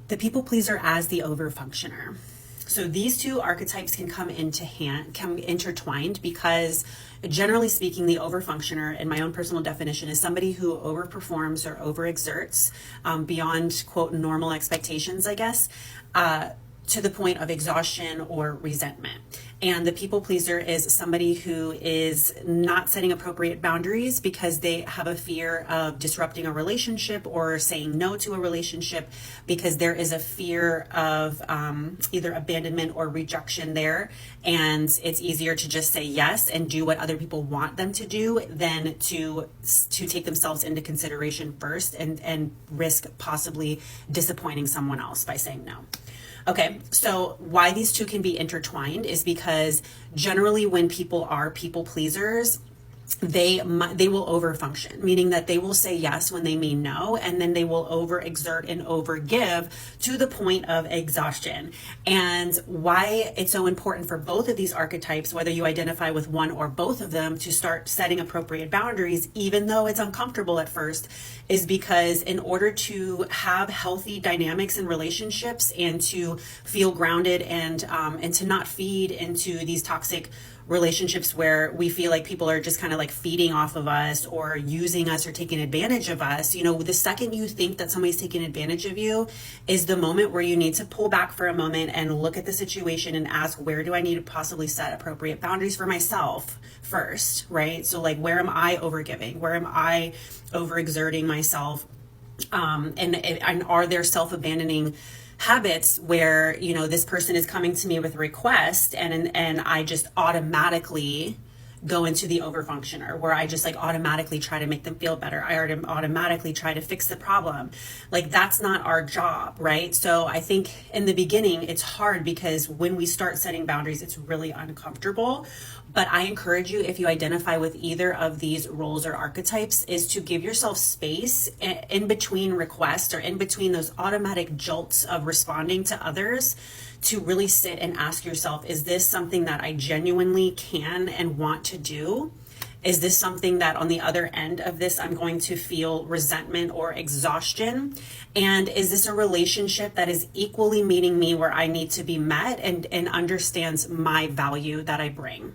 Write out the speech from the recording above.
The people pleaser as the overfunctioner. So these two archetypes can come intertwined because generally speaking, the overfunctioner, in my own personal definition, is somebody who overperforms or overexerts beyond, quote, normal expectations, I guess, to the point of exhaustion or resentment. And the people pleaser is somebody who is not setting appropriate boundaries because they have a fear of disrupting a relationship or saying no to a relationship because there is a fear of either abandonment or rejection there. And it's easier to just say yes and do what other people want them to do than to take themselves into consideration first and risk possibly disappointing someone else by saying no. Okay, so why these two can be intertwined is because generally when people are people pleasers, they will overfunction, meaning that they will say yes when they mean no, and then they will overexert and overgive to the point of exhaustion. And why it's so important for both of these archetypes, whether you identify with one or both of them, to start setting appropriate boundaries, even though it's uncomfortable at first, is because in order to have healthy dynamics in relationships and to feel grounded and to not feed into these toxic relationships where we feel like people are just kind of like feeding off of us or using us or taking advantage of us. You know, the second you think that somebody's taking advantage of you is the moment where you need to pull back for a moment and look at the situation and ask, where do I need to possibly set appropriate boundaries for myself first, right? So like, where am I overgiving? Where am I overexerting myself? And are there self-abandoning habits where, you know, this person is coming to me with a request and I just automatically go into the overfunctioner, where I just like automatically try to make them feel better. I automatically try to fix the problem. Like, that's not our job, right? So I think in the beginning, it's hard because when we start setting boundaries, it's really uncomfortable. But I encourage you, if you identify with either of these roles or archetypes, is to give yourself space in between requests or in between those automatic jolts of responding to others, to really sit and ask yourself, is this something that I genuinely can and want to do? Is this something that on the other end of this, I'm going to feel resentment or exhaustion? And is this a relationship that is equally meeting me where I need to be met and understands my value that I bring?